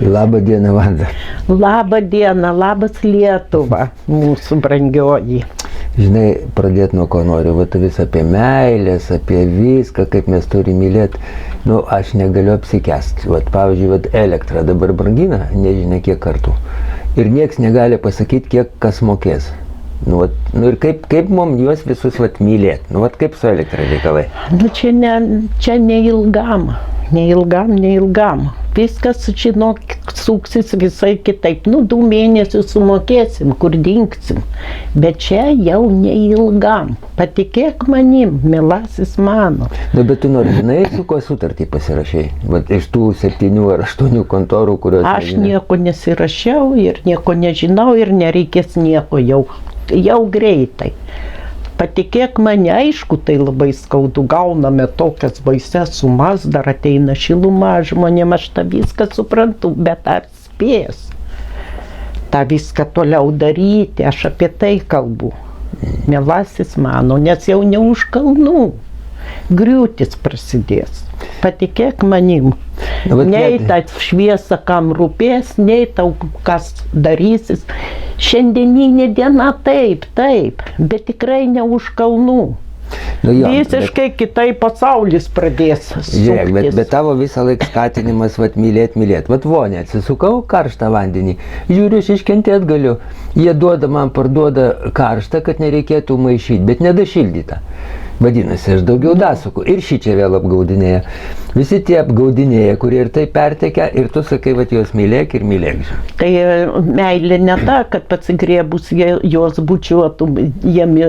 Labą dieną, Vanda. Labą dieną, labas Lietuva, mūsų brangioji. Žinai, pradėti nuo ko noriu, vis apie meilės, apie viską, kaip mes turime mylėti. Aš negaliu apsikęsti. Pavyzdžiui, elektrą dabar brangina, nežinia kiek kartų. Ir nieks negali pasakyti, kiek kas mokės. Ir kaip mums juos visus mylėti? Kaip su elektra reikalai? Čia neilgam. Viskas, žinok, suksis visai kitaip. 2 mėnesius sumokėsim, kur dingsim. Bet čia jau neilgam. Patikėk manim, mielasis mano. Bet tu nori, žinai, su kuo sutartį pasirašai? Iš tų 7 ar 8 kontorų, kurios... Aš nieko nesirašiau ir nieko nežinau ir nereikės nieko jau greitai. Patikėk mane, aišku, tai labai skaudu, gauname tokias baises sumas, dar ateina šiluma žmonėm, aš tą viską suprantu, bet ar spės tą viską toliau daryti, aš apie tai kalbu, mielasis mano, nes jau ne už kalnų, griūtis prasidės, patikėk manim, nei ta šviesa kam rūpės, nei tau kas darysis. Šiandieninė diena taip, bet tikrai ne už kalnų. Visiškai kitaip pasaulis pradės suktis. Žiūrėk, bet tavo visą laiką skatinimas mylėt. Vonė, atsisukau karštą vandenį, žiūriu, aš iškentėt galiu. Jie man parduoda karštą, kad nereikėtų maišyti, bet nedašildytą. Vadinasi, aš daugiau dasuku ir šį čia vėl apgaudinėja. Visi tie apgaudinėja, kurie ir tai pertekia, ir tu sakai, juos mylėk ir mylėk. Tai meilė ne ta, kad pasigriebus jos bučiuotų, jiem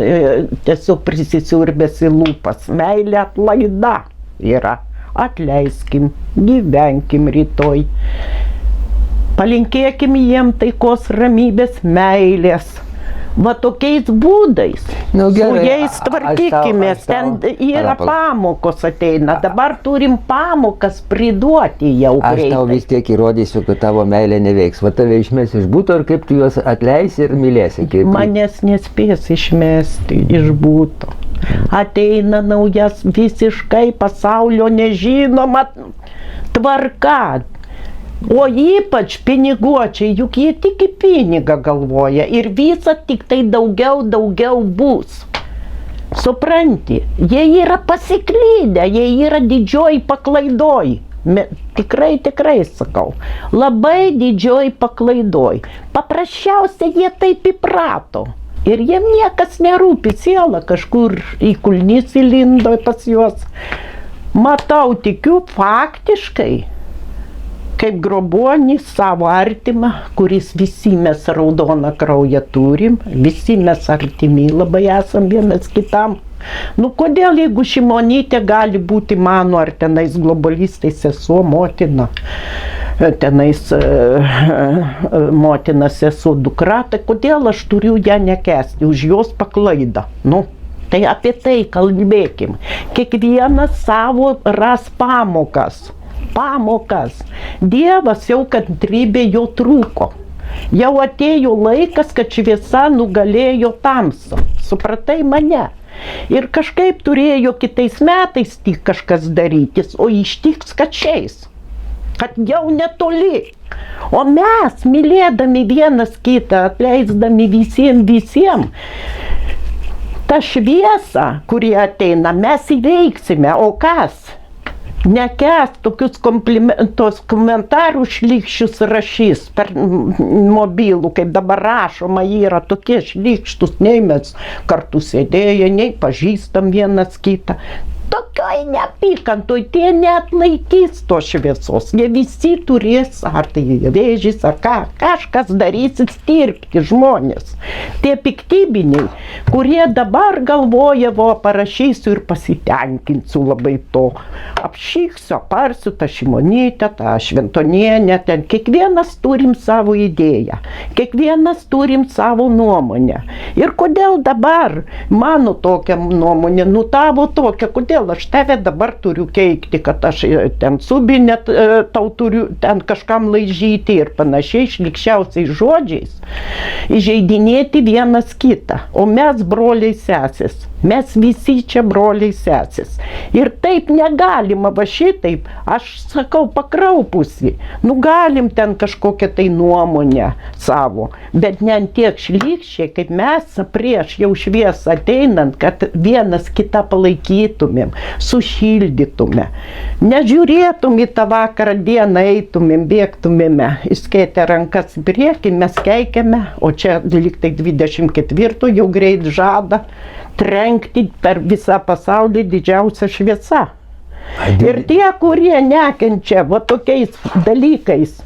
tiesiog prisisiurbės į lūpas. Meilė atlaida yra. Atleiskim, gyvenkim rytoj. Palinkėkim jiem taikos, ramybės, meilės. Tokiais būdais, su jais tvarkykimės, ten yra pamokos ateina, dabar turim pamokas priduoti jau greitai. Aš tau vis tiek įrodysiu, kad tavo meilė neveiks, tave išmes iš būto ir kaip tu juos atleisi ir mylėsi. Manęs nespės išmesti iš būto. Ateina naujas visiškai pasaulio nežinoma tvarka. O ypač piniguočiai, juk jie tik į pinigą galvoja ir visa tik tai daugiau bus. Supranti, jie yra pasiklydę, jie yra didžioj paklaidoj. Tikrai sakau, labai didžioj paklaidoj. Paprasčiausiai jie taip įprato. Ir jiem niekas nerūpi, siela kažkur į kulnis įlindo pas juos. Matau, tikiu faktiškai, kaip grobuonį savo artimą, kuris visi mes raudoną kraują turim, visi mes artimi labai esam vienas kitam. Kodėl, jeigu Šimonytė gali būti mano ar tenais globalistai sesuo, motina, tenais motina, sesuo, dukra, tai kodėl aš turiu ją nekęsti už jos paklaidą? Tai apie tai kalbėkim. Kiekvienas savo ras pamokas. Dievas jau kantrybė jo trūko. Jau atėjo laikas, kad šviesa nugalėjo tamsą. Supratai mane? Ir kažkaip turėjo kitais metais tik kažkas darytis, o ištiks kad šiais. Kad jau netoli. O mes, mylėdami vienas kitą, atleisdami visiems, tą šviesą, kuri ateina, mes įveiksime. O kas? Nekęs tokius komentarų šlykščius rašys per mobilų, kaip dabar rašoma, yra tokie šlykštus, nei mes kartu sėdėję, nei pažįstam vienas kitą. Tokioj neapykantoj, tie neatlaikys to šviesos, jie visi turės, ar tai vėžys, ar kažkas darysit stirpti žmonės. Tie piktybiniai, kurie dabar galvoja, parašysiu ir pasitenkinsiu labai to. Apšyksiu, aparsiu tą Šimonytę, tą Šventonienę, ten kiekvienas turim savo idėją, kiekvienas turim savo nuomonę. Ir kodėl dabar mano tokia nuomonė, tavo tokia, kodėl kodėl aš tave dabar turiu keikti, kad aš ten subinę tau turiu ten kažkam laižyti ir panašiai šlykščiausiais žodžiais, įžeidinėti vienas kitą. O mes broliai sesės, mes visi čia broliai sesės. Ir taip negalima, va šitaip, aš sakau, pakraupusi. Nu galim ten kažkokią tai nuomonę savo, bet ne ant tiek šlykščiai, kaip mes prieš jau šviesą ateinant, kad vienas kitą palaikytumėm, sušildytume. Nežiūrėtum į tą vakarą dieną, eitumėm, bėgtumėme, išskėtę rankas į priekį, mes keikiame, o čia lyg tai 24 jau greit žada trenkti per visą pasaulį didžiausia šviesa. Ir tie, kurie nekenčia va tokiais dalykais,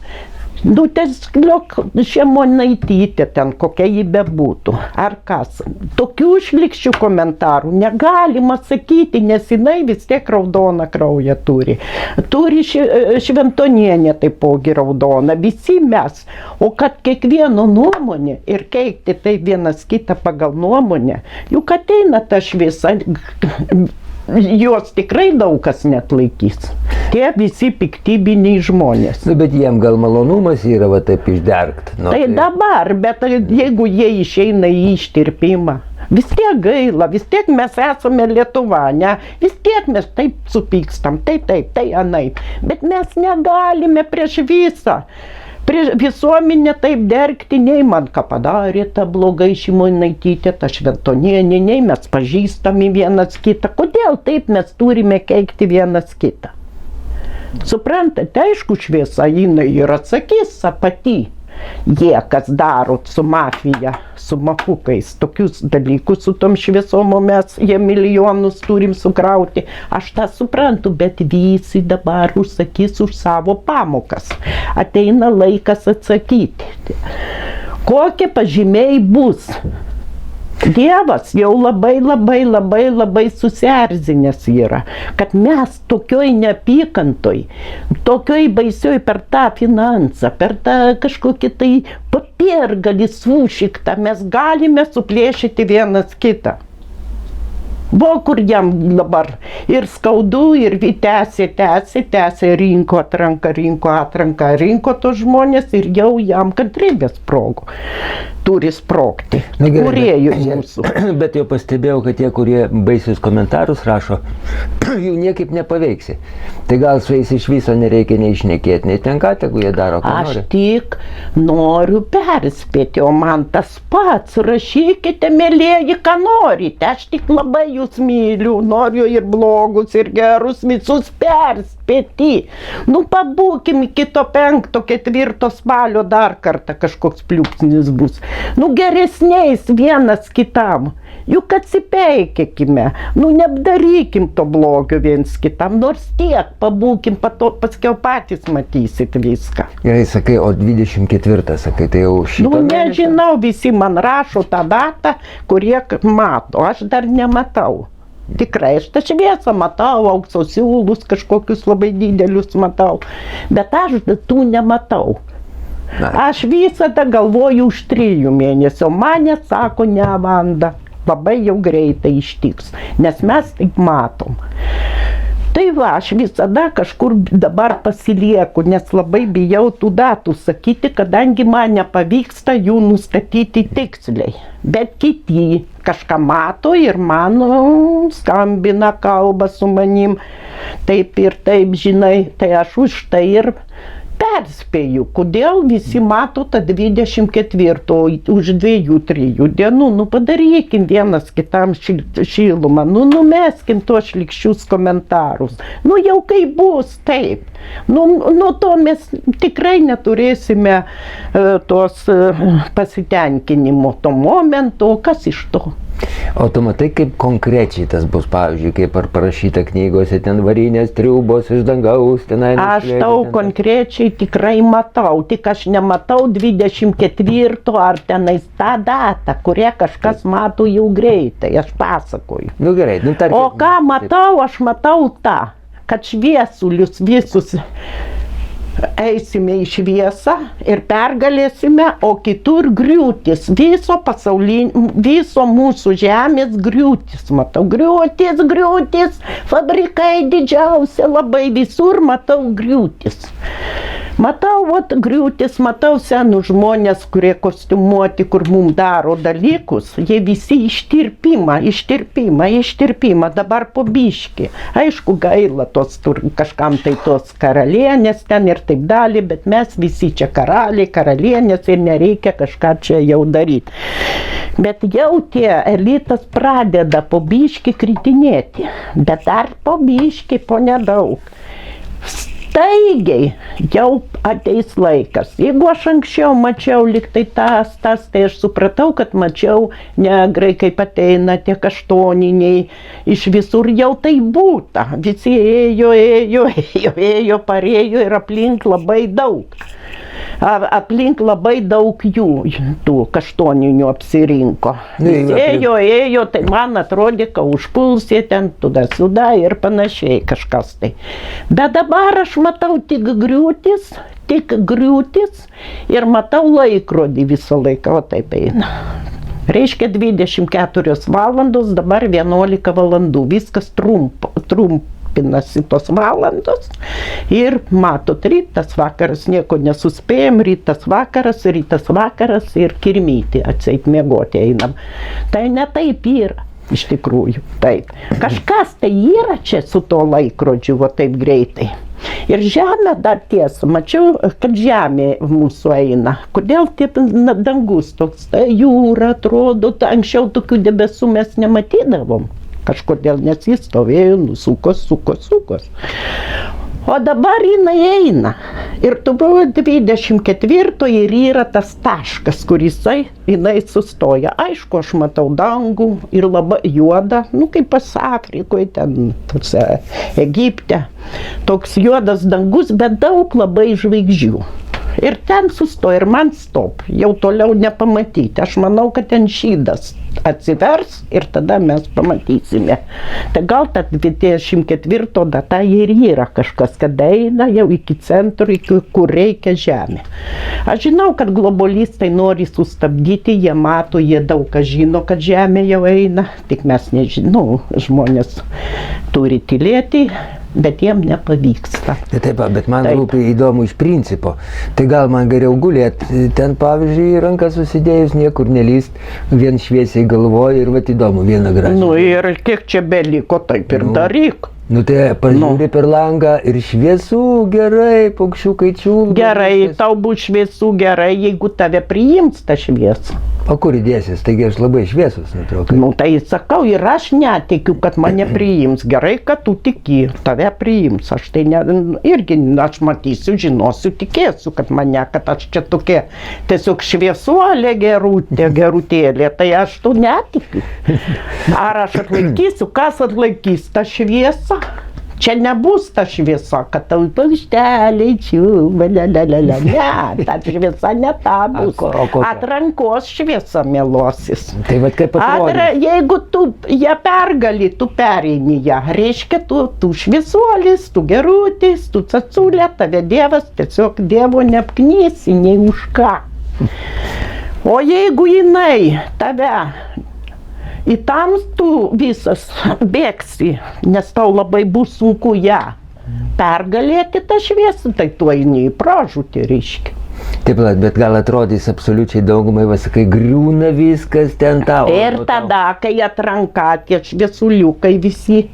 nu tiesiog Šemonaitytė ten, kokia ji bebūtų, ar kas. Tokių šlykščių komentarų negalima sakyti, nes jinai vis tiek raudoną kraują turi. Turi Šventonienė taipogi raudoną, visi mes. O kad kiekvieno nuomonė ir keikti tai vienas kitą pagal nuomonę, juk ateina ta šviesa, jos tikrai daug kas neatlaikys. Tie visi piktybiniai žmonės. Nu, bet jiem gal malonumas yra va taip išdergt. Nu, tai dabar, bet jeigu jie išeina į ištirpimą, vis tiek gaila, vis tiek mes esame Lietuva, ne? Vis tiek mes taip supykstam, tai anaip. Bet mes negalime prieš visą. Prieš visuomenę taip dergti, nei man ką padarė ta blogai Šemonaitytė, ta Šventonienė, nei mes pažįstami vienas kitą. Kodėl taip mes turime keikti vienas kitą? Suprantate, aišku, šviesa jinai ir atsakys pati. Jie, kas daro su mafija, su mafukais, tokius dalykus su tom šviesom, mes jie milijonus turim sukrauti. Aš tą suprantu, bet visi dabar užsakys už savo pamokas. Ateina laikas atsakyti. Kokie pažymiai bus? Dievas jau labai susierzinęs yra, kad mes tokioj neapykantoj, tokioj baisioj per tą finansą, per tą kažkokį tai papirgalį sušiktą, mes galime suplėšyti vienas kitą. Buvo kur jam dabar ir skaudu, ir tęsė, rinko atranką tos žmonės ir jau jam kantrybės sprogo. Turi sprogti. Kūrėjų mūsų. Bet jau pastebėjau, kad tie, kurie baisius komentarus rašo, jų niekaip nepaveiksi. Tai gal su jais iš viso nereikia nei šnekėti, nei ten ką, tegu jie daro, ką nori. Aš tik noriu perspėti, o man tas pats, rašykite, mielieji, ką norite. Aš tik labai jūs myliu, noriu ir blogus, ir gerus, visus perspėti. Nu, pabūkim kito 5-4 spalio dar kartą kažkoks pliūpsnis bus. Nu, geresniais vienas kitam. Juk atsipeikėkime, nu, neapdarykim to blogio viens kitam, nors tiek pabūkim, paskiau patys matysit viską. Gerai, sakai, o 24, sakai, tai jau šito Nu, nežinau, visi man rašo tą datą, kurie mato, aš dar nematau. Tikrai, aš tą šviesą matau, aukso siūlus kažkokius labai didelius matau, bet aš tų nematau. Aš visada galvoju už 3 mėnesių, mane sako, ne, Vanda, labai jau greitai ištiks, nes mes taip matom. Tai va, aš visada kažkur dabar pasilieku, nes labai bijau tų datų sakyti, kadangi man nepavyksta jų nustatyti tiksliai. Bet kiti kažką mato ir man skambina, kalba su manim, taip ir taip, žinai, tai aš už tai ir perspėju, kodėl visi mato tą 24, o už 2-3 dienų, nu padarykim vienas kitam šilumą, nu numeskim tuos šlykščius komentarus, nu jau kaip bus, taip, nuo to mes tikrai neturėsime tos pasitenkinimo to momento, kas iš to? O tu matai, kaip konkrečiai tas bus, pavyzdžiui, kaip ar parašyta knygose, ten varinės triubos iš dangaus, tenai. Aš tau konkrečiai tikrai matau, tik aš nematau 24 ar tenais tą datą, kurią kažkas mato jau greitai, aš pasakoju. Nu gerai, nu tarkim. O ką matau, aš matau tą, kad šviesulius visus eisime į šviesą ir pergalėsime, o kitur griūtis. Viso mūsų žemės griūtis. Matau griūtis, fabrikai didžiausia, labai visur matau griūtis. Matau griūtis, matau senus žmonės, kurie kostiumuoti, kur mums daro dalykus, jie visi ištirpimą, dabar po biškį. Aišku, gaila kažkam tai tos karalienės ten ir taip dalį, bet mes visi čia karaliai, karalienės ir nereikia kažką čia jau daryti. Bet jau tie elitas pradeda po biškį kritinėti, bet dar po biškį, po nedaug. Staigiai jau ateis laikas. Jeigu aš anksčiau mačiau lyg tai tas, tai aš supratau, kad mačiau negrai, kaip ateina tie kaštoniniai, iš visur jau tai būta. Visi ėjo, parėjo ir aplink labai daug. Aplink labai daug jų, tų kaštoninių apsirinko. Ėjo, tai man atrodė, kad užpulsė ten, tuda ir panašiai kažkas tai. Bet dabar aš matau tik griūtis ir matau laikrodį visą laiką, o taip eina. Reiškia 24 valandos, dabar 11 valandų, viskas trumpinasi tos valandos ir matot, rytas vakaras, nieko nesuspėjom, rytas vakaras ir kirmyti atseit miegoti einam. Tai ne taip yra, iš tikrųjų, taip. Kažkas tai yra čia su to laikrodžiu, va taip greitai. Ir žemė dar tiesa, mačiau, kad žemė mūsų eina. Kodėl taip dangus toks, ta jūra atrodo, anksčiau tokių debesų mes nematydavom. Kažkodėl nes jis stovėjo, sukos. O dabar jinai eina. Ir turbūt 24 ir yra tas taškas, kur jinai sustoja. Aišku, aš matau dangų ir labai juoda, kaip pas Afrikoje, ten, Egipte. Toks juodas dangus, bet daug labai žvaigždžių. Ir ten sustoja, ir man stop, jau toliau nepamatyti. Aš manau, kad ten šydas atsivers ir tada mes pamatysime. Tai gal ta 24 data ir yra kažkas, kad eina jau iki centro, kur reikia žemė. Aš žinau, kad globalistai nori sustabdyti, jie mato, jie daug ką žino, kad žemė jau eina, tik mes nežinau, žmonės turi tylėti. Bet jiem nepavyksta. Taip, bet man rūpi įdomu iš principo. Tai gal man geriau gulėti ten, pavyzdžiui, rankas susidėjus, niekur nelyst, vien šviesiai galvoja ir vat įdomu, vieną gražią. Ir kiek čia beliko, taip ir daryk. Tai pažiūrė per langą ir šviesų, gerai, paukščiukai čiulba. Gerai, tau bus šviesų gerai, jeigu tave priims tą šviesą. O kur įdėsis? Taigi aš labai šviesus, nutraukai. Tai sakau, ir aš netikiu, kad mane priims. Gerai, kad tu tiki, tave priims. Aš tai irgi, aš matysiu, žinosiu, tikėsiu, kad aš čia tokia tiesiog šviesuolė gerutėlė, tai aš tu netikiu. Ar aš atlaikysiu, kas atlaikys tą šviesą? Čia nebus ta šviesa, kad tau paukšteliai čiulba, ne, ta šviesa ne ta bus. Atrankos šviesa melosis. Tai vat kaip atrodys? Jeigu tu ją pergali, tu pereini ją, reiškia tu šviesuolis, tu gerutis, tu caculė, tave Dievas tiesiog Dievo neapknysi, nei už ką. O jeigu jinai tave į tamstų visas bėgsi, nes tau labai bus sunku ją pergalėti tą šviesą, tai tu eini į pražūtį, reiškia. Taip, bet gal atrodys absoliučiai daugumai, kai griūna viskas ten tau. Ir tada, kai atranka tie šviesuliukai visi,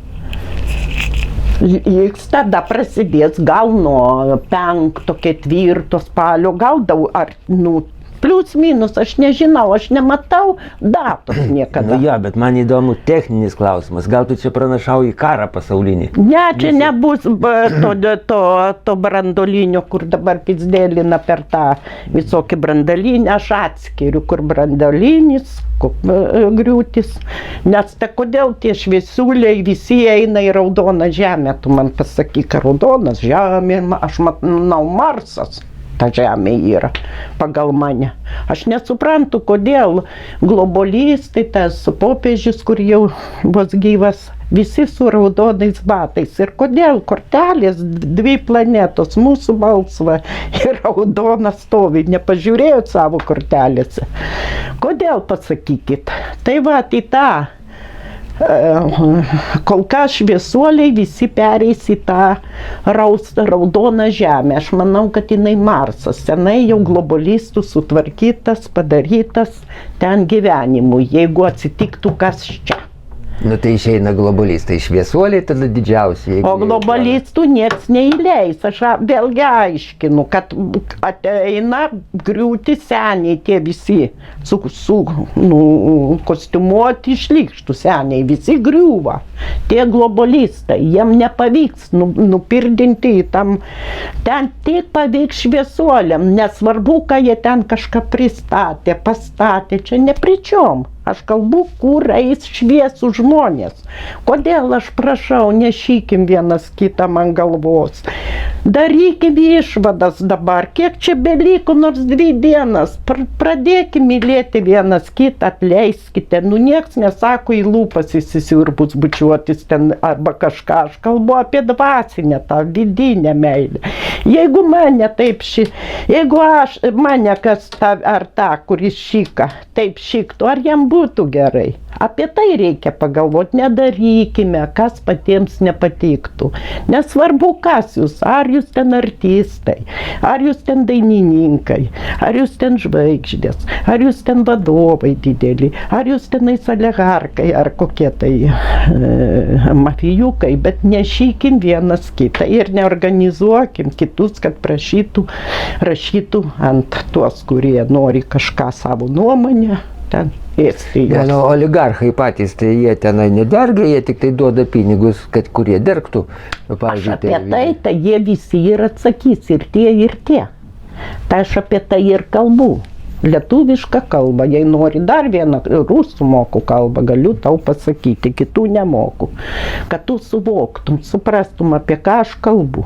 tada prasidės gal nuo 5-4 spalio, gal daug, ar, plius minus, aš nežinau, aš nematau datos niekada. Bet man įdomu techninis klausimas. Gal tu čia pranašauji karą pasaulinį? Ne, čia nebus to brandolinio, kur dabar pizdelina per tą visokį brandolinį, aš atskiriu, kur brandolinis, griūtis. Nes tai kodėl tie šviesuliai visi eina į raudoną žemę, tu man pasakyk, raudonas žemė, aš manau Marsas. Ta žemė yra, pagal mane. Aš nesuprantu, kodėl globalistai, tas popiežius, kur jau vos gyvas, visi su raudonais batais. Ir kodėl kortelės, dvi planetos, mūsų balsva ir raudona stovi, nepažiūrėjot savo kortelėse. Kodėl, pasakykit? Tai va, į tą, kol kas šviesuoliai visi pereis į tą raudoną žemę. Aš manau, kad jinai Marsas, senai jau globalistų sutvarkytas, padarytas ten gyvenimui, jeigu atsitiktų kas čia. Nu tai išeina globalistai, šviesuoliai tada didžiausiai. O globalistų nieks neįleis. Aš vėlgi aiškinu, kad ateina griūti seniai tie visi kostiumuoti šlykštų seniai, visi griūva. Tie globalistai, jiem nepavyks nupirdinti į tam, ten tik pavyks šviesuoliam, nesvarbu, ką jie ten kažką pristatė, pastatė, čia nepričiom. Aš kalbu, kur eis šviesų žmonės. Kodėl aš prašau, nešykim vienas kitą man galvos. Darykim išvadas dabar, kiek čia beliko, nors 2 dienas. Pradėkim mylėti vienas kitą, atleiskite. Nu, nieks nesako į lūpas įsisiurbus bučiuotis ten arba kažką. Aš kalbu apie dvasinę, tą vidinę meilę. Jeigu mane taip jeigu mane kas ar tą, kuris šyka, taip šyktų, ar jam būtų gerai? Apie tai reikia pagalvoti, nedarykime, kas patiems nepatiktų. Nesvarbu, kas jūs, ar jūs ten artistai, ar jūs ten dainininkai, ar jūs ten žvaigždės, ar jūs ten vadovai dideli, ar jūs tenais oligarkai, ar kokie tai mafijukai, bet nešykim vienas kitą ir neorganizuokim kitus, kad rašytų ant tuos, kurie nori kažką savo nuomonę ten. Ja, nu, oligarchai patys, tai jie tenai nedergia, jie tik tai duoda pinigus, kad kurie dergtų. Aš apie tai jie visi ir atsakys, ir tie. Tai aš apie tai ir kalbu. Lietuvišką kalbą, jei nori dar vieną rusų moku kalbą, galiu tau pasakyti, kitų nemoku. Kad tu suvoktum, suprastum, apie ką aš kalbu.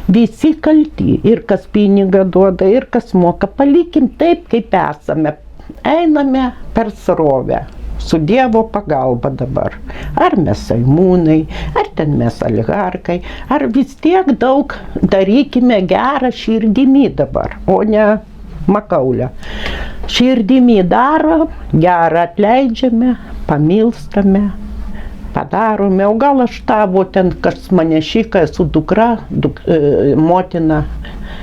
Visi kalti, ir kas pinigą duoda, ir kas moka, palikim taip, kaip esame. Einame per srovę, su Dievo pagalba dabar. Ar mes Seimūnai, ar ten mes oligarkai, ar vis tiek daug darykime gerą širdimi dabar, o ne makaulę. Širdimi darom, gerą atleidžiame, pamilstame, padarome. O gal aš tavo ten, kas mane šyka, esu dukra, motina,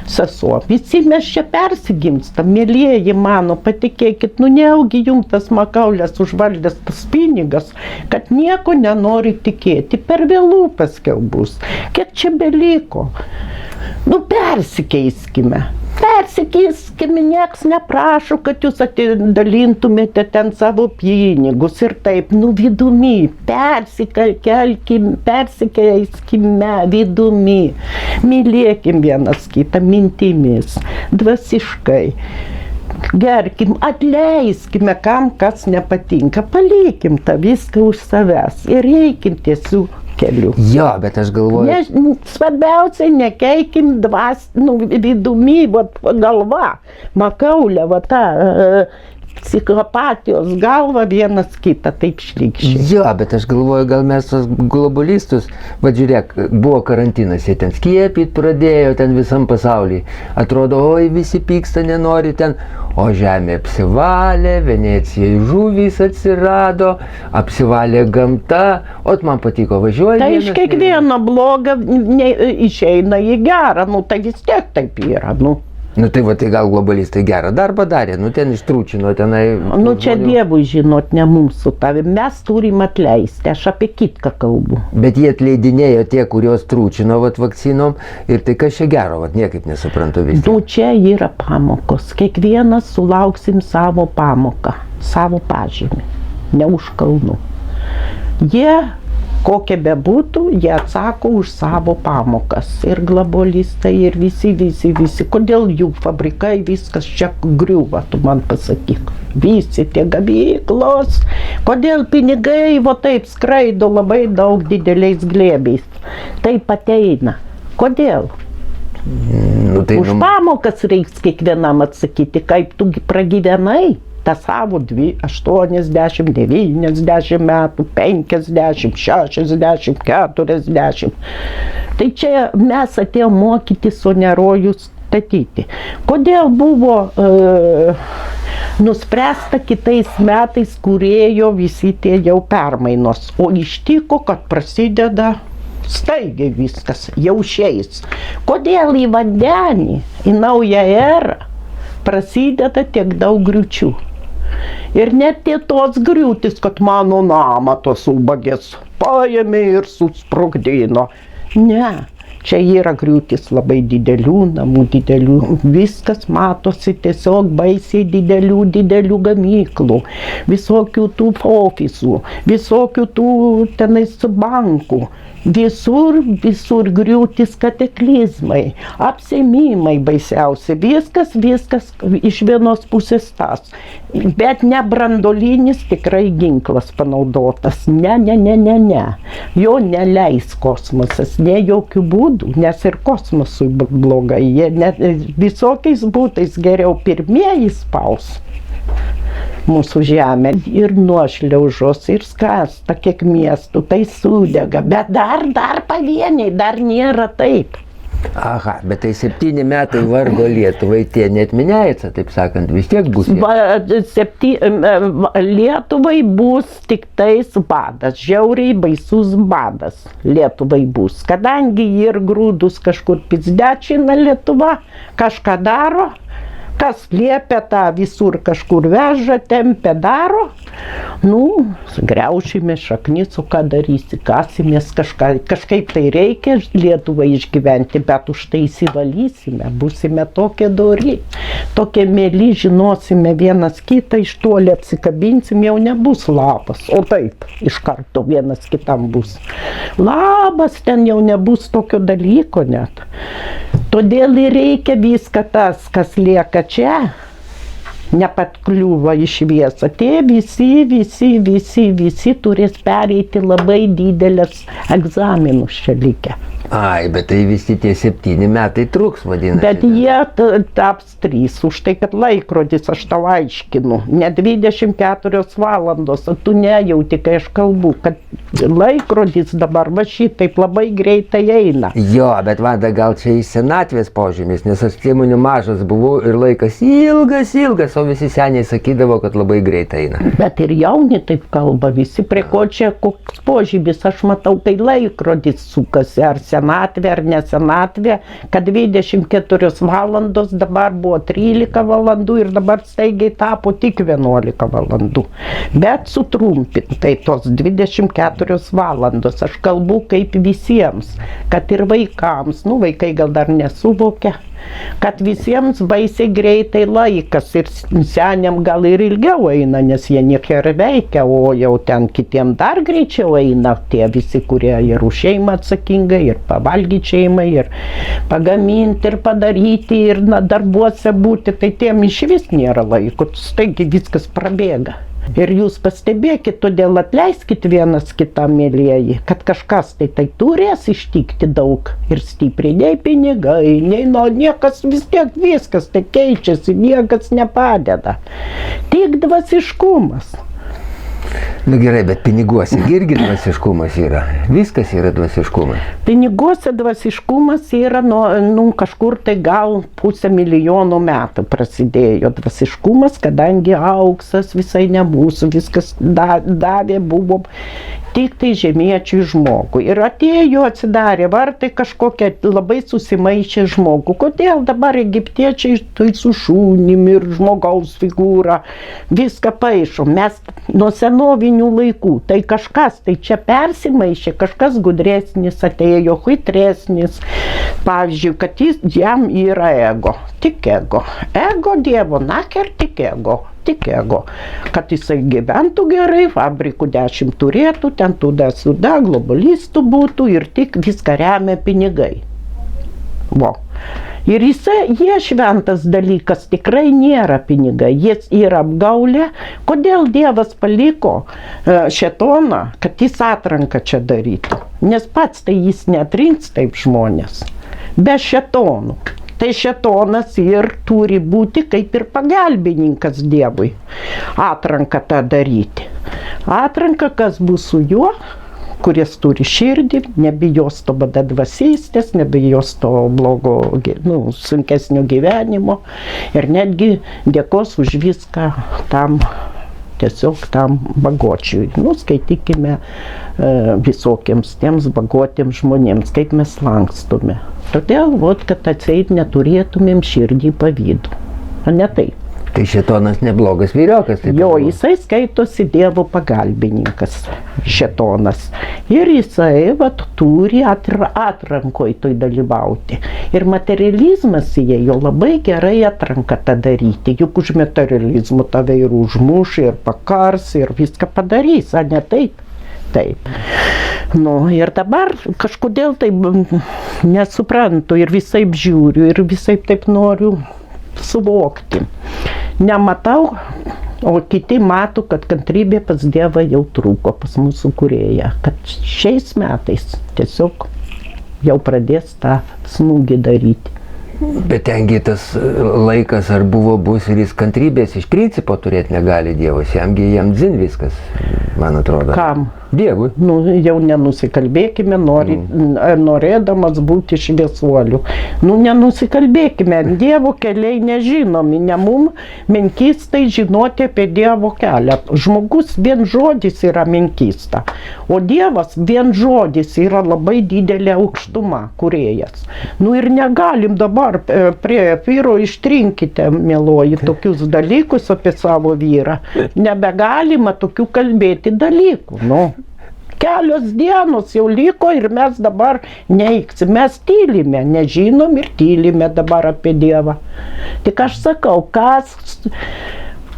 sesuo. Visi mes čia persigimstam, mielieji mano, patikėkit, nejaugi jums tas makaulės užvaldęs tas pinigas, kad nieko nenori tikėti, per vėlų paskiau bus. Kiek čia beliko? Persikeiskime. Persikeiskime, nieks neprašo, kad jūs atidalintumėte ten savo pinigus ir taip, vidumi, persikeiskime vidumi, mylėkim vienas kitą mintimis, dvasiškai, gerkim, atleiskime, kam kas nepatinka, palikim tą viską už savęs ir eikim tiesių keliu. Jo, bet aš galvoju. Svarbiausiai nekeikim vidumi, galva, makaulė, ta psichopatijos galva vienas kitą taip šlykščiai. Jo, bet aš galvoju, gal mes tos globalistus, žiūrėk, buvo karantinas, jie ten skiepyt pradėjo ten visam pasaulyje. Atrodo, oi, visi pyksta, nenori ten, o žemė apsivalė, Venecijai žuvys atsirado, apsivalė gamta, o man patiko važiuoti. Tai iš kiekvieno bloga išeina į gerą, tai vis tiek taip yra, Tai gal globalistai gerą darbą darė, ten ištrūčino tenai. Čia Dievui žinot, ne mums su tavim, mes turim atleisti, aš apie kitką kalbu. Bet jie atleidinėjo tie, kurios trūčino vakcinom ir tai kas čia gero, niekaip nesuprantu vis. Čia yra pamokos, kiekvienas sulauksim savo pamoką, savo pažymį, ne už kalnų. Jie kokie bebūtų, jie atsako už savo pamokas. Ir globalistai, ir visi. Kodėl jų fabrikai, viskas čia griūva, tu man pasakyk. Visi tie gamyklos. Kodėl pinigai taip skraido labai daug dideliais glėbiais. Taip ateina. Kodėl? Už pamokas reiks kiekvienam atsakyti, kaip tu pragyvenai. tą savo 80, 90 metų, 50, 60, 40. Tai čia mes atėjom mokytis, o ne rojus statyti. Kodėl buvo nuspręsta kitais metais kūrėjo visi tie jau permainos, o ištiko, kad prasideda staigiai viskas, jau šiais. Kodėl į vandenį, į naują erą prasideda tiek daug griūčių? Ir net tie tos griūtis, kad mano namą tos ubagės paėmė ir susprogdino. Ne, čia yra griūtis labai didelių namų, didelių. Viskas matosi tiesiog baisiai didelių gamyklų, visokių tų ofisų, visokių tų tenais bankų. Visur griūtis kataklizmai, apsėmimai baisiausi, viskas iš vienos pusės tas. Bet ne brandolinis tikrai ginklas panaudotas, ne. Jo neleis kosmosas, ne jokių būdų, nes ir kosmosui blogai, jie visokiais būtais geriau pirmieji spaus mūsų žemę ir nuošliaužos, ir skęsta kiek miestų, tai sudega, bet dar pavieniai, dar nėra taip. Aha, bet tai 7 metai vargo Lietuvai, tie net minėjate, taip sakant, vis tiek bus. Lietuvai bus tik tais badas, žiauriai baisus badas Lietuvai bus, kadangi ir grūdus kažkur pizdečiina Lietuva, kažką daro, kas liepia tą visur kažkur veža, tempia, daro, griaušime šaknis, o ką darysi, kasimės kažkaip tai reikia Lietuvai išgyventi, bet už tai įsivalysime, būsime tokie dori, tokie mėly, žinosime vienas kitą, iš toli apsikabinsim, jau nebus labas, o taip, iš karto vienas kitam bus. Labas, ten jau nebus tokio dalyko net. Todėl ir reikia viską tas, kas lieka čia, nepakliūva į šviesą. Tie visi turės pereiti labai didelės egzaminus čia likę. Ai, bet tai visi tie 7 metai truks, vadinasi. Bet jie taps 3, už tai, kad laikrodis, aš tau aiškinu, ne 24 valandos, o tu nejauti, kai aš kalbu, kad laikrodis dabar va šitaip labai greitai eina. Jo, bet vada, gal čia į senatvės požymis, nes aš Tiemonių mažas buvau ir laikas ilgas, o visi seniai sakydavo, kad labai greitai eina. Bet ir jauni taip kalba, visi prie ko čia koks požymis, aš matau, kai laikrodis sukasi, ar senatvė ar nesenatvė, kad 24 valandos dabar buvo 13 valandų ir dabar staigiai tapo tik 11 valandų. Bet sutrumpintai tos 24 valandos, aš kalbu kaip visiems, kad ir vaikams, vaikai gal dar nesuvokia, kad visiems baisiai greitai laikas ir seniam gal ir ilgiau eina, nes jie niekiek veikia, o jau ten kitiem dar greičiau eina tie visi, kurie ir už šeimą atsakingai, ir pavalgyti šeimai, ir pagaminti, ir padaryti, ir darbuose būti, tai tiem iš vis nėra laiko, taigi viskas prabėga. Ir jūs pastebėkit, todėl atleiskit vienas kitam, mėlieji, kad kažkas tai turės ištikti daug ir stipriai, nei pinigai, nei niekas, vis tiek viskas tai keičiasi, niekas nepadeda. Tik dvasiškumas. Gerai, bet piniguose irgi dvasiškumas yra. Viskas yra dvasiškumas. Piniguose dvasiškumas yra kažkur tai gal 500 000 metų prasidėjo dvasiškumas, kadangi auksas visai ne mūsų, viskas davė, buvo tik tai žemiečiui žmogui. Ir atėjo, atsidarė vartai kažkokie, labai susimaišė žmogų. Kodėl dabar egiptiečiai tai su šūnim ir žmogaus figūra viską paišo? Mes nuo senovinių laikų, tai kažkas tai čia persimaišė, kažkas gudresnis atėjo, hitresnis. Pavyzdžiui, kad jam yra ego, tik ego. Ego Dievo, tik ego. Tik ego, kad jisai gyventų gerai, fabrikų 10 turėtų, ten suda, globalistų būtų ir tik viską remia pinigai. Ir jie šventas dalykas tikrai nėra pinigai, jis yra apgaulė. Kodėl Dievas paliko šėtoną, kad jis atranką čia darytų? Nes pats tai jis neatrinks taip žmonės, be šėtonų. Tai šėtonas ir turi būti kaip ir pagalbininkas Dievui. Atranką tą daryti. Atranka, kas bus su juo, kuris turi širdį, nebijos to badadvasystės, nebijos to blogo, sunkesnio gyvenimo ir netgi dėkos už viską tam, tiesiog tam bagočiui. Skaitykime visokiems tiems bagotiems žmonėms, kaip mes lankstume. Todėl, kad atseit neturėtumėm širdį pavydų. O ne taip. Tai šėtonas neblogas vyriokas. Jo, jisai skaitosi Dievo pagalbininkas, šėtonas. Ir jisai turi atrankoj toj dalyvauti. Ir materializmas įėjo labai gerai atranką tą daryti. Juk už materializmų tave ir užmuš, ir pakars, ir viską padarys, a ne taip. Taip. Ir dabar kažkodėl taip nesuprantu ir visaip žiūriu ir visaip taip noriu suvokti. Nematau, o kiti mato, kad kantrybė pas Dievą jau trūko, pas mūsų kūrėją. Kad šiais metais tiesiog jau pradės tą smūgį daryti. Bet tengi tas laikas ar buvo bus ir jis kantrybės iš principo turėti negali Dievas. Jam dzin viskas, man atrodo. Kam? Dievui. Jau nenusikalbėkime, norėdamas būti šviesuoliu. Nenusikalbėkime, Dievo keliai nežinomi, ne mum menkystai žinoti apie Dievo kelią. Žmogus vien žodis yra menkysta, o Dievas vien žodis yra labai didelė aukštuma, kūrėjas. Ir negalim dabar prie vyro ištrinkite, mieloji, tokius dalykus apie savo vyrą. Nebegalima tokių kalbėti dalykų. Kelios dienos jau liko ir mes dabar neiksim. Mes tylime, nežinom ir tylime dabar apie Dievą. Tik aš sakau,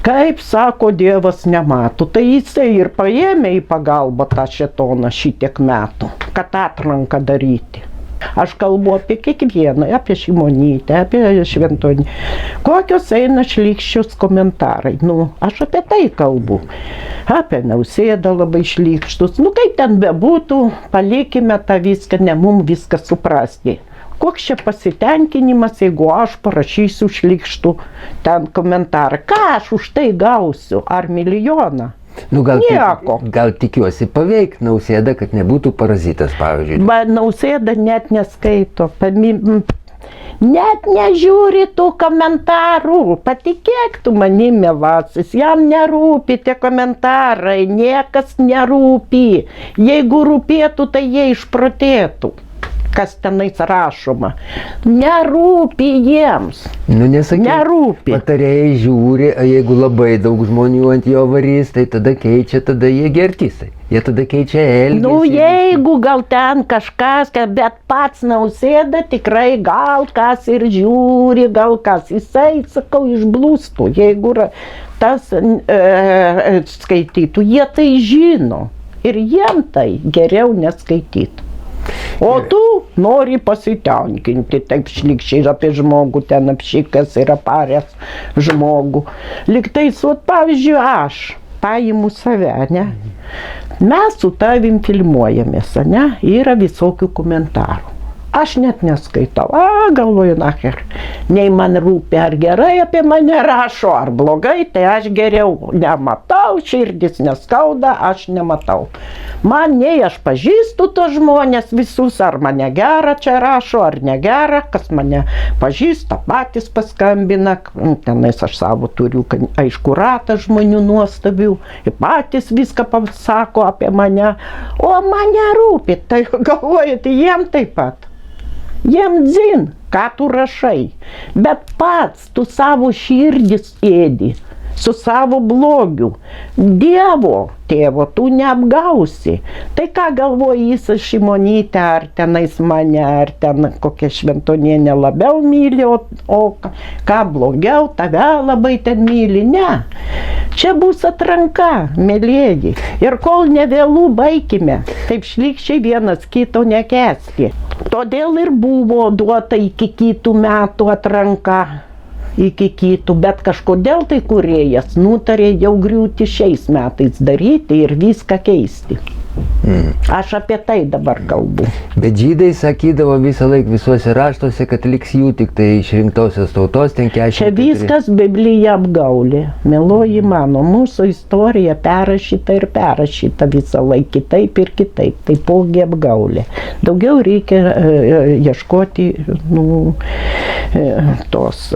kaip sako Dievas nemato, tai jisai ir paėmė į pagalbą tą šėtoną šitiek metų, kad atranką daryti. Aš kalbu apie kiekvieną, apie Šimonytę, apie Šventonį. Kokios eina šlykščius komentarai. Aš apie tai kalbu. Apie Nausėdą labai šlykštus. Kaip ten bebūtų, palikime tą viską, ne mum viską suprasti. Koks čia pasitenkinimas, jeigu aš parašysiu šlykštų ten komentarą. Ką aš už tai gausiu? Ar milijoną? Gal tikiuosi paveikti Nausėdą, kad nebūtų parazitas, pavyzdžiui. Nausėda net neskaito, net nežiūri tų komentarų. Patikėk tu manim, mielasis, jam nerūpi tie komentarai, niekas nerūpi. Jeigu rūpėtų, tai jie išprotėtų. Kas tenais rašoma. Nerūpi jiems. Nesakyk, nerūpi. Patarėjai žiūri, jeigu labai daug žmonių ant jo varys, tai tada keičia, tada jie gertisai. Jie tada keičia elgesį. Jeigu gal ten kažkas, bet pats Nausėda tikrai gal kas ir žiūri, gal kas. Jisai, sakau, išblūstų. Jeigu tas skaitytų, jie tai žino. Ir jiem tai geriau neskaitytų. O tu nori pasitenkinti, taip šlykščiai apie žmogų, ten apšikas yra parės žmogų. Liktai, pavyzdžiui, aš paimu save, ne? Mes su tavim filmuojamės, ne? Yra visokių komentarų. Aš net neskaitau, galvoju, nacher, nei man rūpi, ar gerai apie mane rašo, ar blogai, tai aš geriau nematau, širdis neskauda, aš nematau. Man nei aš pažįstu tos žmonės visus, ar mane gera čia rašo, ar negera, kas mane pažįsta, patys paskambina, tenais aš savo turiu, aišku, ratą žmonių nuostabių, ir patys viską pasako apie mane, o man nerūpi, tai galvojat, jiem taip pat. Jiem dzin, ką tu rašai, bet pats tu savo širdis ėdi, su savo blogiu. Dievo tėvo tu neapgausi. Tai ką galvoji jis Šimonytę, ar tenais mane, ar ten kokia Šventonienė labiau myli, o ką blogiau, tave labai ten myli, ne. Čia bus atranka, mielieji. Ir kol nevėlų baikime, taip šlykščiai vienas kito nekęsti. Todėl ir buvo duota iki kitų metų atranka, iki kitų, bet kažkodėl tai kūrėjas nutarė jau griūti šiais metais daryti ir viską keisti. Aš apie tai dabar kalbu. Bet žydai sakydavo visą laiką visuose raštuose, kad liks jų tik tai išrinktosios tautos ten 44. Čia viskas Biblija apgaulė. Mieloji mano, mūsų istorija perrašyta ir perrašyta visą laiką kitaip ir kitaip. Taipogi apgaulė. Daugiau reikia ieškoti tos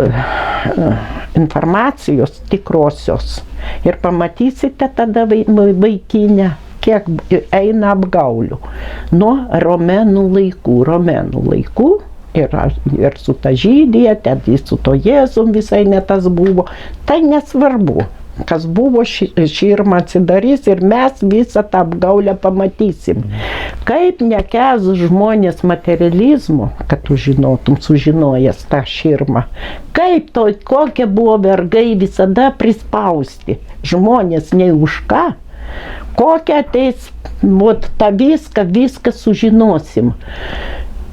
informacijos tikrosios. Ir pamatysite tada vaikinę, kiek eina apgaulių. Nuo romėnų laikų ir su ta žydija, ten su to Jėzum visai ne tas buvo. Tai nesvarbu, kas buvo širma atsidarys ir mes visą tą apgaulę pamatysim. Kaip nekęs žmonės materializmo, kad tu žinotum, sužinojęs tą širmą. Kaip to, kokie buvo vergai visada prispausti. Žmonės nei už ką. Kokia ateis, tą viską sužinosim.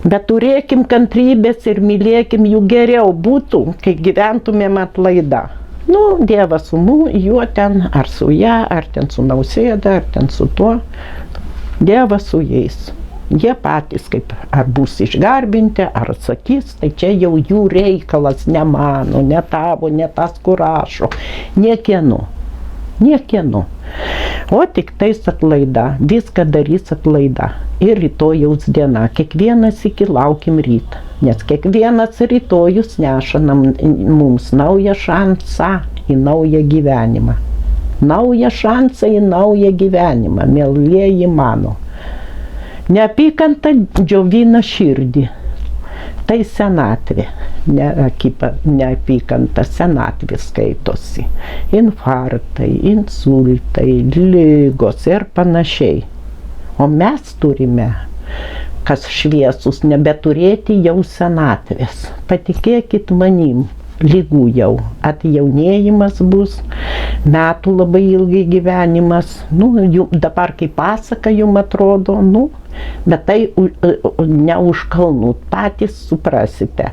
Bet turėkim kantrybės ir mylėkim jų geriau būtų, kai gyventumėm atlaida. Dievas su juo ten, ar su ją, ar ten su Nausėda, ar ten su tuo. Dievas su jais. Jie patys kaip ar bus išgarbinti, ar atsakys, tai čia jau jų reikalas, ne mano, ne tavo, ne tas, kur rašo. Niekieno. O tik tais atlaida, viską darys atlaida. Ir rytojaus diena, kiekvienas iki laukim rytą, nes kiekvienas rytojus neša mums naują šansą į naują gyvenimą. Naują šansą į naują gyvenimą, mielieji mano. Neapykanta džiovina širdį. Tai senatvė, neapykanta senatvė skaitosi. Infarktai, insultai, lygos ir panašiai. O mes turime, kas šviesus, nebeturėti jau senatvės. Patikėkit manim, lygų jau. Atjaunėjimas bus, metų labai ilgai gyvenimas. Dabar kaip pasaka jum atrodo, bet tai ne už kalnų, patys suprasite.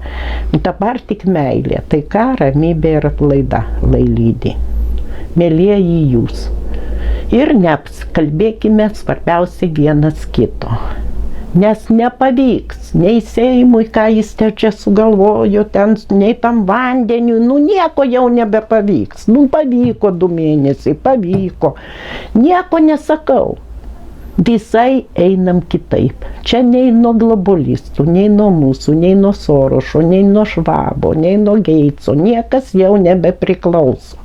Dabar tik meilė, tai ką, ramybė ir atlaida lydi. Mielieji jūs. Ir neapsikalbėkime svarbiausiai vienas kito. Nes nepavyks, nei Seimui, ką jis čia sugalvojo, nei tam vandeniu, nieko jau nebepavyks. Pavyko 2 mėnesiai, pavyko. Nieko nesakau. Visai einam kitaip. Čia nei nuo globolistų, nei nuo mūsų, nei nuo Sorošo, nei nuo Švabo, nei nuo Geitso. Niekas jau nebepriklauso.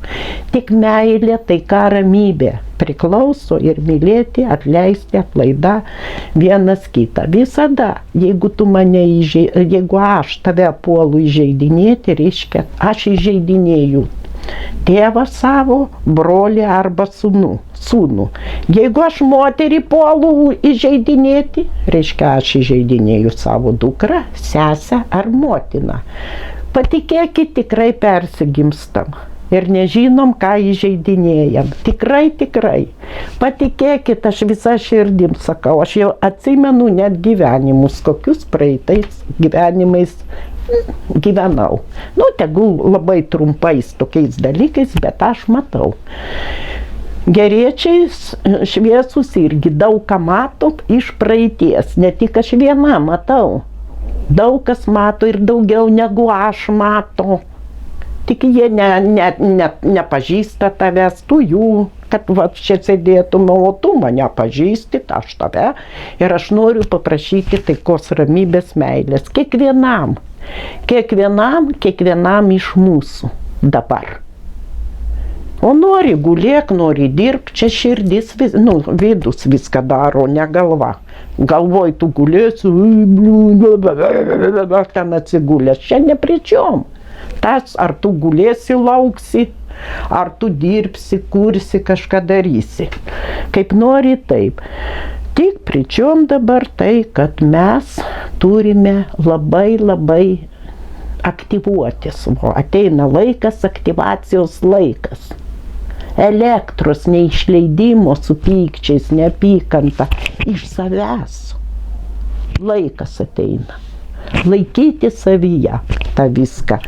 Tik meilė, taika, ramybė priklauso ir mylėti, atleisti, atlaida vienas kitą. Visada, jeigu aš tave puolu įžeidinėti, reiškia, aš įžeidinėju tėvą savo, brolį arba sūnų. Jeigu aš moterį puolu įžeidinėti, reiškia, aš įžeidinėju savo dukrą, sesę ar motiną. Patikėkit, tikrai persigimstam. Ir nežinom, ką įžeidinėjam. Tikrai. Patikėkit, aš visą širdim sakau, aš jau atsimenu net gyvenimus, kokius praeitais gyvenimais gyvenau. Tegul labai trumpais tokiais dalykais, bet aš matau. Geriečiais šviesus irgi daug ką mato iš praeities, ne tik aš viena matau. Daug kas mato ir daugiau negu aš mato. Tik jie nepažįsta tavęs, tu jų, kad čia sėdėtume, o tu mane pažįsti, aš tave. Ir aš noriu paprašyti taikos, ramybės, meilės. Kiekvienam iš mūsų dabar. O nori gulėk, nori dirbk, čia širdis, vidus viską daro, ne galva. Galvoj tu gulėsi, ten atsigulės, čia nepričiom. Tas, ar tu gulėsi, lauksi, ar tu dirbsi, kursi, kažką darysi. Kaip nori, taip. Tik pričiom dabar tai, kad mes turime labai aktyvuotis. Ateina laikas, aktyvacijos laikas. Elektros neišleidimo su pykčiais, neapykanta iš savęs. Laikas ateina. Laikyti savyje tą viską.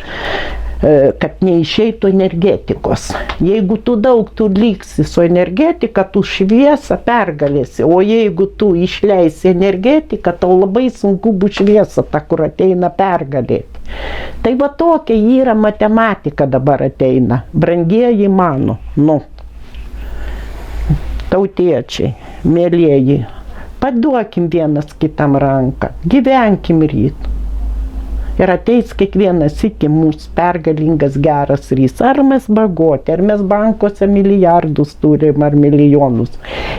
kad neišeitų energetikos. Jeigu tu daug tu liksi su energetika, tu šviesą pergalėsi, o jeigu tu išleisi energetiką, tau labai sunku bus šviesa, ta, kur ateina pergalėti. Tai va tokia yra matematika dabar ateina, brangieji mano, tautiečiai, mėlieji, paduokim vienas kitam ranką, gyvenkim ryt. Ir ateis kiekvienas iki mūsų pergalingas geras rys. Ar mes bagoti, ar mes bankuose milijardus turim, ar milijonus.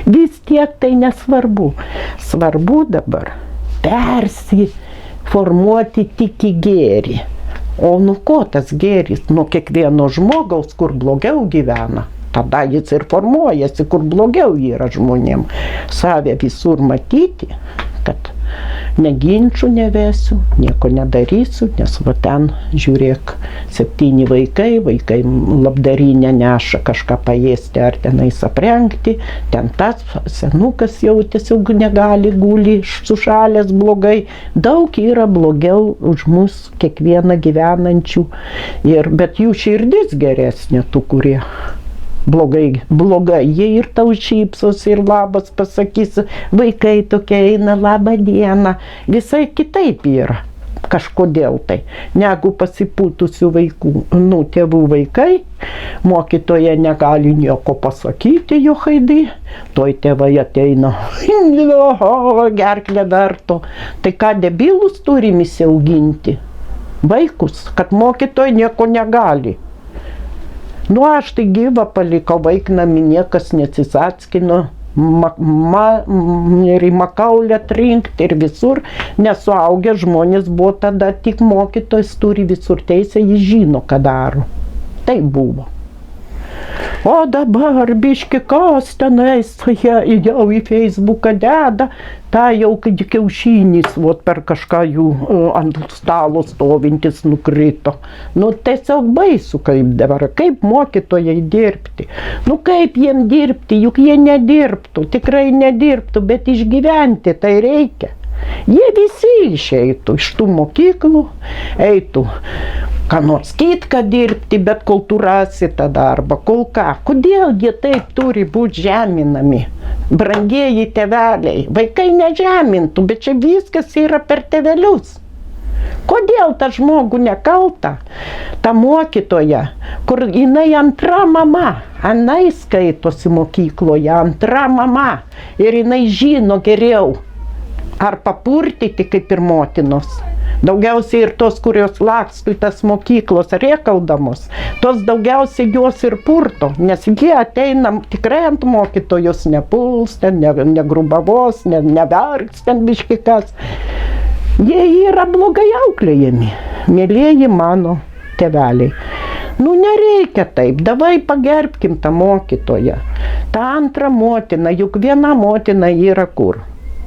Vis tiek tai nesvarbu. Svarbu dabar persiformuoti tik į gėrį. O nu ko tas gėris? Nuo kiekvieno žmogaus, kur blogiau gyvena. Tada jis ir formuojasi, kur blogiau yra žmonėm. Save visur matyti, kad neginčių nevesiu, nieko nedarysiu, nes va ten, žiūrėk, 7 vaikai labdarinę neša kažką paėsti ar tenais aprengti, ten tas senukas jau tiesiog negali, guli sušalęs blogai. Daug yra blogiau už mus kiekvieną gyvenančių, bet jų širdis geresnė tų, kurie blogai, jie ir tau šypsos ir labas pasakys, vaikai tokie eina, labą dieną, visai kitaip yra, kažkodėl tai, negu pasipūtusių vaikų, tėvų vaikai, mokytoja negali nieko pasakyti, jo haidai, toj tėvai ateina, gerklę verto, tai ką debilus turim įsiauginti, vaikus, kad mokytoja nieko negali. Aš tai gyvą palikau vaiknamį, niekas neatsisaskino, ir į makaulę trinkti ir visur, nesuaugę žmonės buvo tada, tik mokytojas turi visur teisę, jis žino, ką daro. Tai buvo. O dabar biški kas tenais jau į Facebooką deda, tą jau kiaušinys per kažką jų ant stalo stovintis nukrito. Tiesiog baisu kaip dabar, kaip mokytojai dirbti. Kaip jiem dirbti, juk jie nedirbtų, tikrai nedirbtų, bet išgyventi tai reikia. Jie visi išeitų iš tų mokyklų, eitų ką nors kitką dirbti, bet kol tu rasi tą darbą, kol ką. Kodėl jie taip turi būti žeminami? Brangieji tėveliai, vaikai nežemintų, bet čia viskas yra per tėvelius. Kodėl tą žmogų nekalta, tą mokytoją, kur jinai antra mama, jinai skaitosi mokykloje, antra mama, ir jinai žino geriau, ar papurtyti kaip ir motinos. Daugiausiai ir tos, kurios laksto į tas mokyklos rėkaudamos, tos daugiausiai jos ir purto, nes jie ateina tikrai ant mokytojos nepuls, negrubavos, neverks ten biškikas. Jie yra blogai auklėjami, mėlieji mano tėveliai. Nereikia taip, davai pagerbkim tą mokytoją. Ta antra motina, juk viena motina yra kur?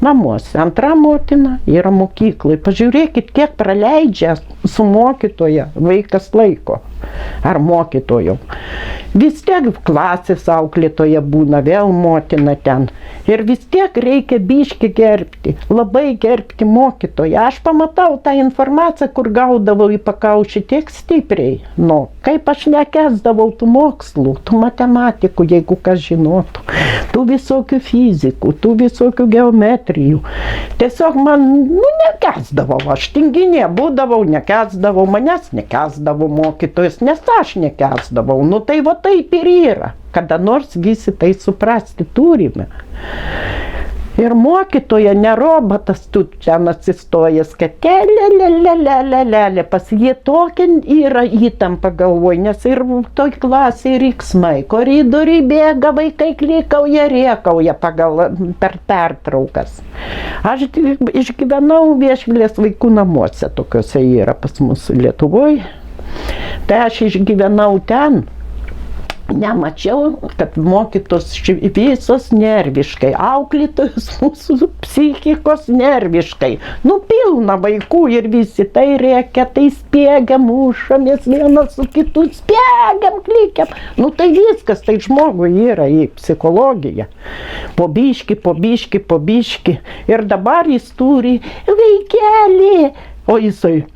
Namuose. Antra motina yra mokyklai. Pažiūrėkit, kiek praleidžia su mokytoja vaikas laiko. Ar mokytojo. Vis tiek klasės auklėtoja būna, vėl motina ten. Ir vis tiek reikia biškį gerbti, labai gerbti mokytoją. Aš pamatau tą informaciją, kur gaudavau į pakaušį tiek stipriai. Kaip aš nekęsdavau tų mokslų, tų matematikų, jeigu kas žinotų. Tų visokių fizikų, tų visokių geometrijų. Tiesiog man, nekęsdavau. Aš tinginė būdavau, nekęsdavau, manęs nekęsdavau mokytojas, nes aš nekęsdavau. Tai va taip ir yra. Kada nors visi tai suprasti turime. Ir mokytoja, ne robotas tu čia atsistojęs, kad lelelelelelelelelė, pas jie tokia yra įtampa galvoj, nes ir toj klasėje riksmai, koridoriai bėga, vaikai klikauja, rėkauja per pertraukas. Aš išgyvenau Viešvilės vaikų namuose, tokiuose yra pas mus Lietuvoje. Tai aš išgyvenau ten. Nemačiau, kad mokytos visos nerviškai, auklėtojus mūsų psichikos nerviškai. Pilna vaikų ir visi tai rėkia, tai spiegiam, mušamės vienas su kitu, spiegiam, klikiam. Tai viskas, tai žmogui yra į psichologiją. Po biški. Ir dabar jis turi vaikelį, o jisai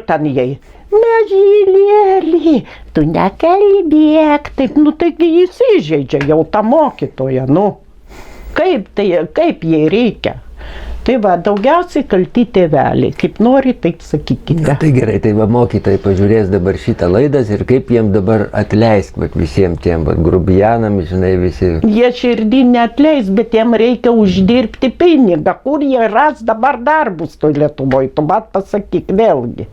ten jai. Mažylėlį, tu nekalbėk taip, nu taigi jis įžeidžia jau tą mokytoją, nu. Kaip jai reikia? Tai va, daugiausiai kalti tėveliai, kaip nori, taip sakykite. Na, tai gerai, tai va mokytojai pažiūrės dabar šitą laidą ir kaip jiem dabar atleisk visiems tiem grubijanam, žinai, visi. Jie širdį neatleis, bet jiem reikia uždirbti pinigą. Kur jie ras dabar darbus toj Lietuvoje, tu man pasakyk vėlgi.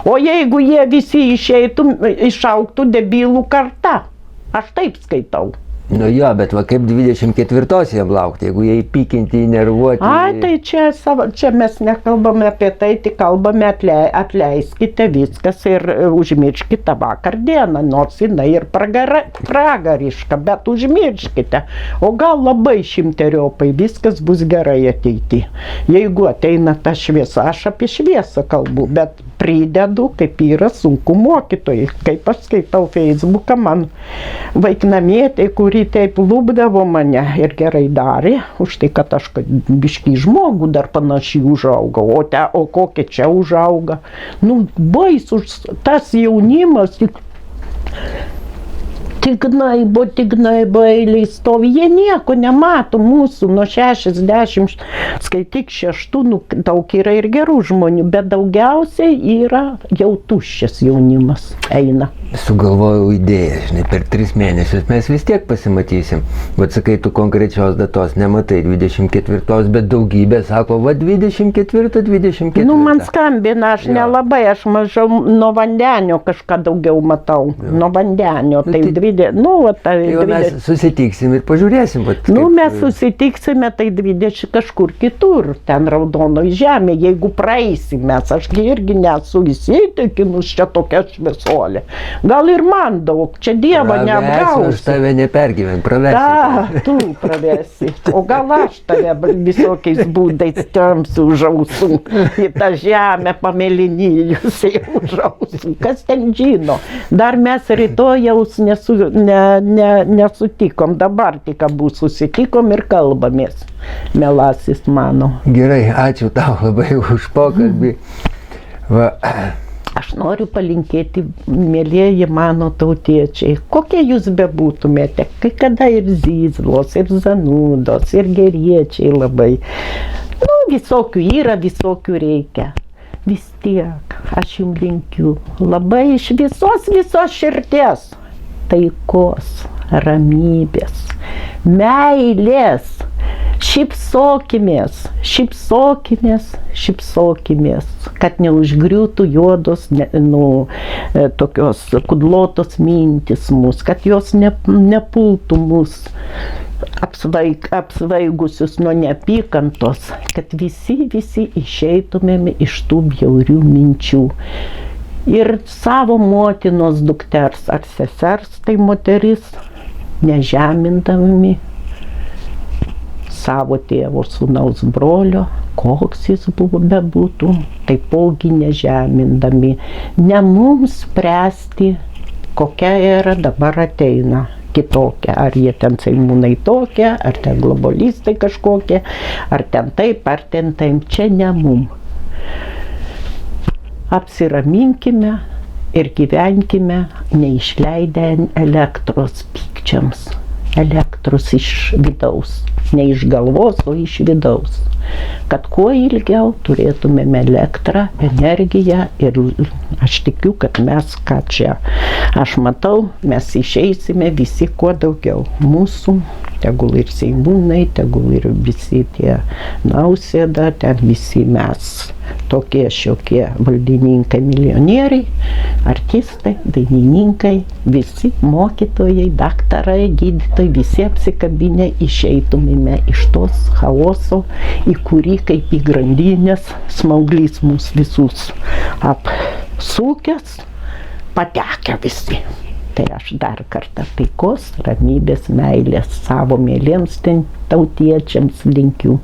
O jeigu jie visi išaugtų debilų karta, aš taip skaitau. Nu jo, bet va kaip 24 jam laukti, jeigu jie įpykinti, nervuoti. Ai, tai čia mes nekalbame apie tai, tik kalbame atleiskite viskas ir užmirškite vakar dieną, nors jinai ir pragariška, bet užmirškite. O gal labai šimteriopai viskas bus gerai ateity. Jeigu ateina ta šviesa, aš apie šviesą kalbu, bet pridedu, kaip yra sunku mokytojai. Kaip aš skaitau Facebooką, man vaiknamietė, kuri taip lūpdavo mane ir gerai darė, už tai, kad aš biškį žmogų dar panašiai užaugau, o kokia čia užauga. Nu, baisus tas jaunimas, tik naibo eiliai stovi, jie nieko nemato mūsų nuo 60, skaityk 6, nu, daug yra ir gerų žmonių, bet daugiausiai yra jau tuščias jaunimas eina. Sugalvojau idėją, žinai, per 3 mėnesius mes vis tiek pasimatysim. Vat sakai, tu konkrečios datos nematai 24, bet daugybė sako, va 24. Nu, man skambina, aš nelabai, aš mažiau nuo vandenio kažką daugiau matau. Nuo vandenio, tai 20, nu, va, tai 20. Mes susitiksim ir pažiūrėsim. Vat, nu, mes susitiksime, tai 20 kažkur kitur, ten raudonoj žemė, jeigu praeisim mes, aš irgi nesu įsitikinus čia tokia šviesolė. Gal ir man daug, čia Dievo neapgausiu. Aš tave nepergyvent, pravesi. Ta, tu pravesi. O gal aš tave visokiais būdais tamsiu užausiu į tą žemę pamėlynijusiai užausiu. Kas ten žino? Dar mes rytojaus nesutikom, dabar tik abu susitikom ir kalbamės. Melasis mano. Gerai, ačiū tau labai už pokalbį. Va. Aš noriu palinkėti, mėlieji mano tautiečiai, kokie jūs bebūtumėte, kai kada ir zyzlos, ir zanūdos, ir geriečiai labai. Nu, visokių yra, visokių reikia. Vis tiek, aš jums linkiu labai iš visos širdies taikos, ramybės, meilės. Šypsokimės, kad neužgriūtų juodos, tokios kudlotos mintis mus, kad jos nepultų mus apsvaigusius nuo neapykantos, kad visi išeitumėme iš tų bjaurių minčių. Ir savo motinos dukters ar sesers, tai moteris, nežemindami savo tėvo sūnaus brolio, koks jis bebūtų, taipogi nežemindami. Ne mums spręsti, kokia era dabar ateina kitokia. Ar jie ten seimūnai tokie, ar ten globalistai kažkokie, ar ten taip, ar ten taip. Čia ne mum. Apsiraminkime ir gyvenkime, neišleidę elektros pykčiams. Elektros iš vidaus. Ne iš galvos, o iš vidaus. Kad kuo ilgiau turėtumėme elektrą, energiją ir aš tikiu, kad mes ką čia. Aš matau, mes išeisime visi kuo daugiau. Mūsų, tegul ir seimūnai, tegul ir visi tie Nausėda, ten visi mes. Tokie šiokie valdininkai, milijonieriai, artistai, dainininkai, visi mokytojai, daktarai, gydytojai, visi apsikabinę išeitumėme iš tos chaoso, į kurį kaip į grandinės smauglys mus visus apsukęs, patekę visi. Tai aš dar kartą taikos, ramybės, meilės savo mėlėms tautiečiams linkiu.